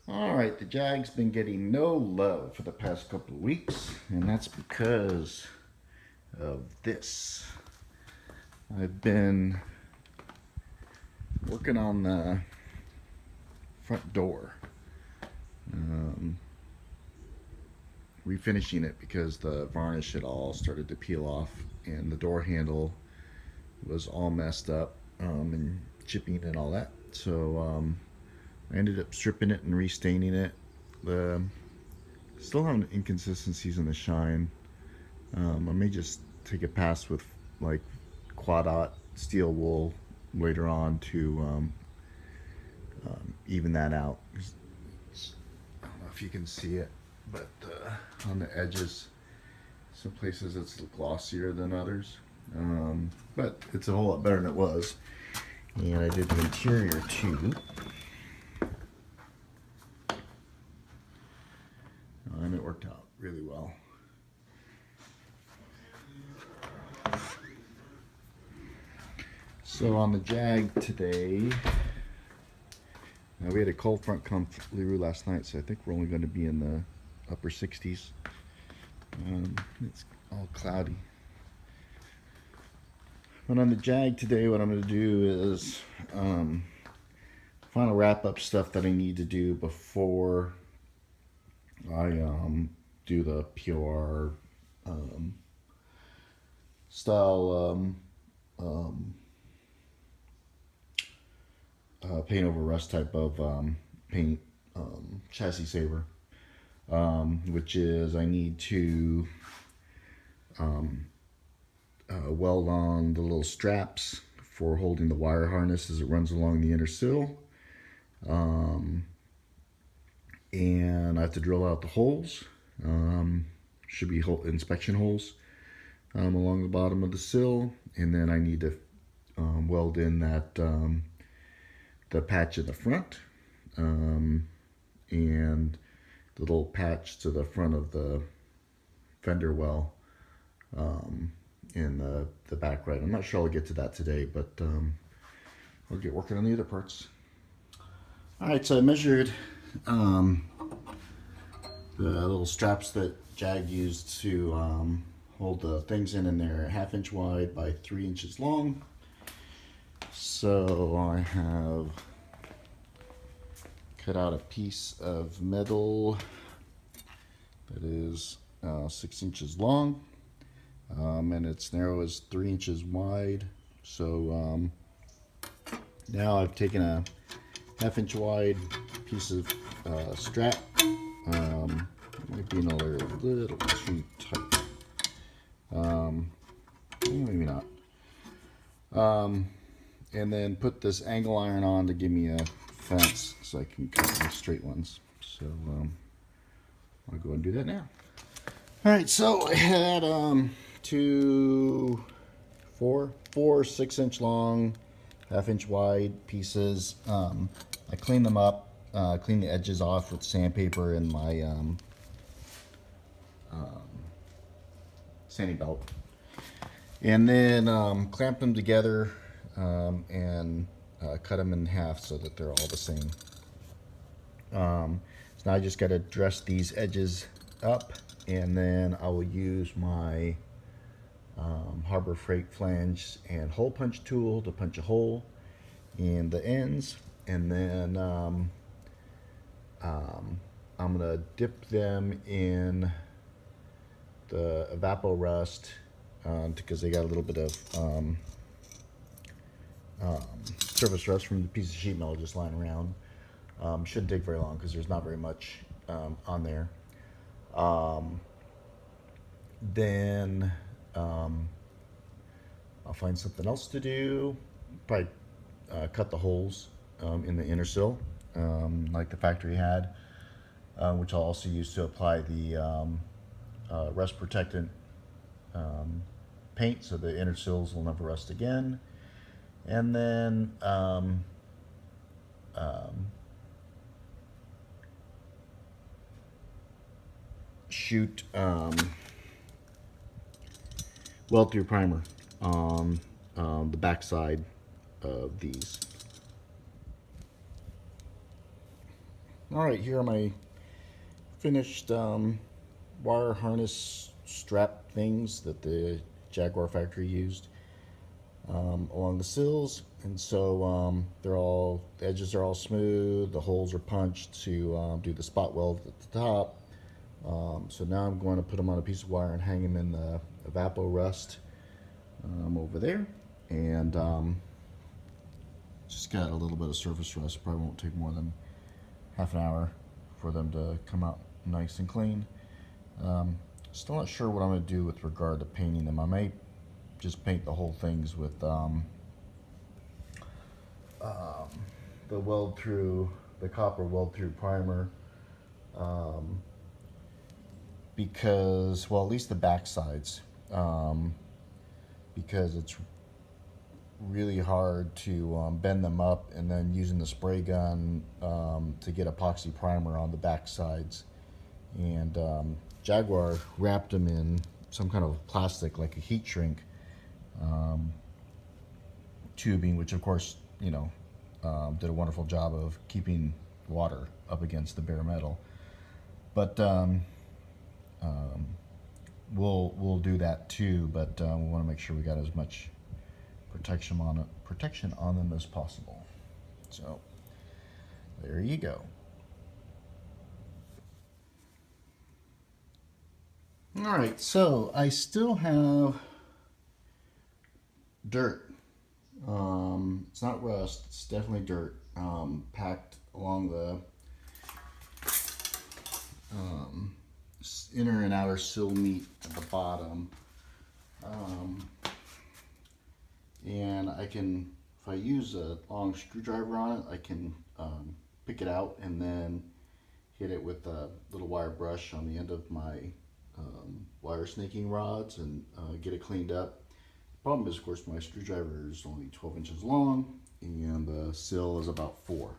All right, the Jag's been getting no love for the past couple of weeks, and that's because of this. I've been working on the front door, um, refinishing it because the varnish had all started to peel off, and the door handle was all messed up and chipping and all that. So I ended up stripping it and restaining it. The Still having inconsistencies in the shine. I may just take a pass with like quad steel wool later on to even that out. I don't know if you can see it, but on the edges, some places it's glossier than others. But it's a whole lot better than it was. And I did the interior too. And it worked out really well. So on the Jag today, we had a cold front come through last night, so I think we're only going to be in the upper 60s. It's all cloudy. But on the Jag today, what I'm going to do is final wrap up stuff that I need to do before I do the POR style paint over rust type of paint chassis saver, which is I need to weld on the little straps for holding the wire harness as it runs along the inner sill. And I have to drill out the holes. Should be inspection holes along the bottom of the sill, and then I need to weld in that the patch in the front and the little patch to the front of the fender well in the back right. I'm not sure I'll get to that today, but I'll get working on the other parts. All right, so I measured the little straps that Jag used to hold the things in, and they're 1/2 inch wide by 3 inches long. So I have cut out a piece of metal that is 6 inches long, and it's narrow as 3 inches wide. So now I've taken a 1/2 inch wide piece of strap. Might be another little too tight. Maybe not. And then put this angle iron on to give me a fence so I can cut my straight ones. So I'll go and do that now. All right, so I had four 6 inch long, 1/2 inch wide pieces. I cleaned them up, cleaned the edges off with sandpaper and my sanding belt, and then clamped them together and cut them in half so that they're all the same. So now I just got to dress these edges up, and then I will use my Harbor Freight flange and hole punch tool to punch a hole in the ends, and then I'm gonna dip them in the Evapor Rust because they got a little bit of surface rust from the piece of sheet metal just lying around. Shouldn't take very long because there's not very much on there. Then I'll find something else to do. Probably cut the holes in the inner sill like the factory had, which I'll also use to apply the rust protectant paint so the inner sills will never rust again. And then shoot weld through primer on the back side of these. All right, here are my finished wire harness strap things that the Jaguar factory used along the sills. And so the edges are all smooth, the holes are punched to do the spot weld at the top. So now I'm going to put them on a piece of wire and hang them in the Evapco Rust over there. And just got a little bit of surface rust. Probably won't take more than half an hour for them to come out nice and clean. Still not sure what I'm going to do with regard to painting them. I may just paint the whole things with the copper weld through primer, because, well, at least the back sides, because it's really hard to bend them up, and then using the spray gun to get epoxy primer on the back sides. And Jaguar wrapped them in some kind of plastic, like a heat shrink tubing, which of course, you know, did a wonderful job of keeping water up against the bare metal. But we'll do that too. But we want to make sure we got as much protection on them as possible. So there you go. All right, so I still have dirt. It's not rust, it's definitely dirt, packed along the inner and outer sill meat at the bottom. And I can, if I use a long screwdriver on it, I can pick it out and then hit it with a little wire brush on the end of my wire snaking rods and get it cleaned up. The problem is, of course, my screwdriver is only 12 inches long and the sill is about 4.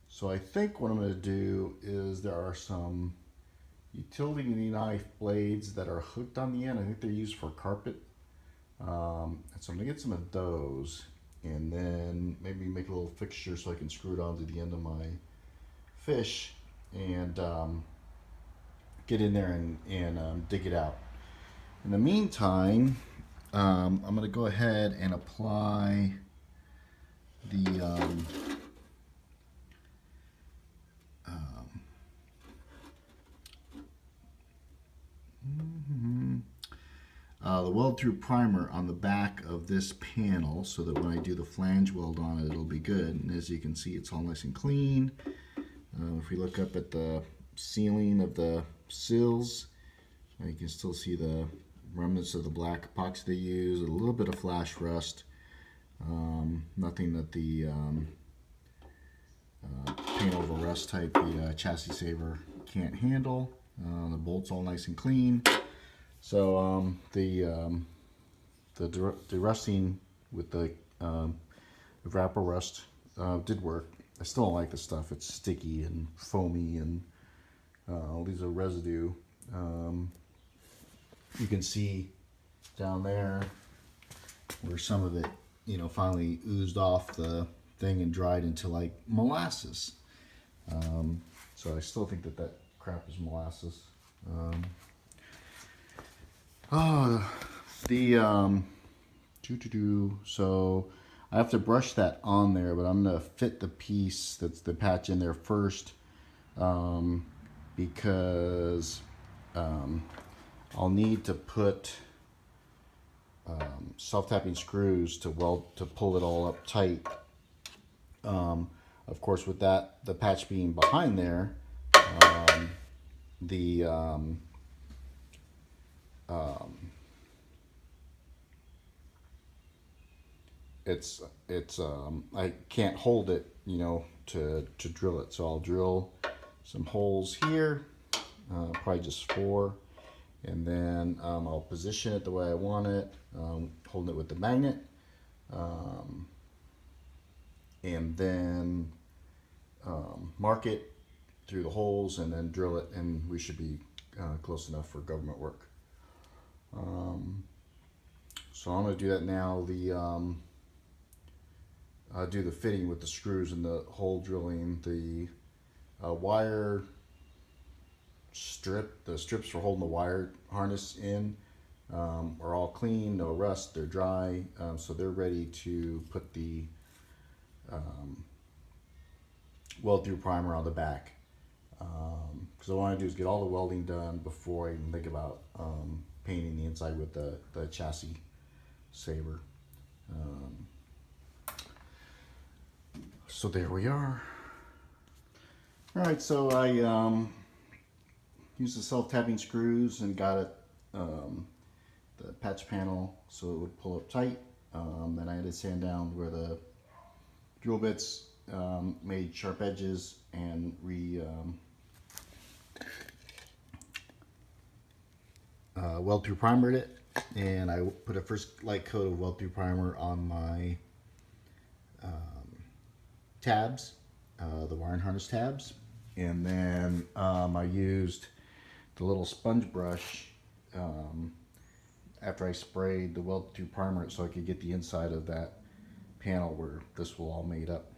So I think what I'm going to do is there are some utility knife blades that are hooked on the end. I think they're used for carpet. So I'm going to get some of those and then maybe make a little fixture so I can screw it onto the end of my fish and get in there and dig it out. In the meantime, I'm going to go ahead and apply the weld through primer on the back of this panel so that when I do the flange weld on it, it'll be good. And as you can see, it's all nice and clean. If we look up at the ceiling of the sills, you can still see the remnants of the black epoxy they use, a little bit of flash rust. Nothing that the paint over rust type, the chassis saver can't handle. The bolts all nice and clean. So the rusting with the Evapco Rust did work. I still don't like the stuff. It's sticky and foamy and all these are residue. You can see down there where some of it, you know, finally oozed off the thing and dried into like molasses. So I still think that that crap is molasses. So I have to brush that on there, but I'm gonna fit the piece that's the patch in there first, because I'll need to put self-tapping screws to pull it all up tight. Of course, with that, the patch being behind there, I can't hold it, you know, to drill it. So I'll drill some holes here, probably just 4, and then I'll position it the way I want it, holding it with the magnet, and then mark it through the holes and then drill it, and we should be close enough for government work. So I'm going to do that now. do the fitting with the screws and the hole drilling. The wire strip, the strips for holding the wire harness in, are all clean, no rust, they're dry, so they're ready to put the weld through primer on the back. Because what I want to do is get all the welding done before I even think about painting the inside with the chassis saver. So there we are. Alright, so I used the self-tapping screws and got it, the patch panel so it would pull up tight. Then I had to sand down where the drill bits made sharp edges and weld through primered it, and I put a first light coat of weld through primer on my tabs, the wiring harness tabs, and then I used the little sponge brush after I sprayed the weld through primer so I could get the inside of that panel where this will all made up.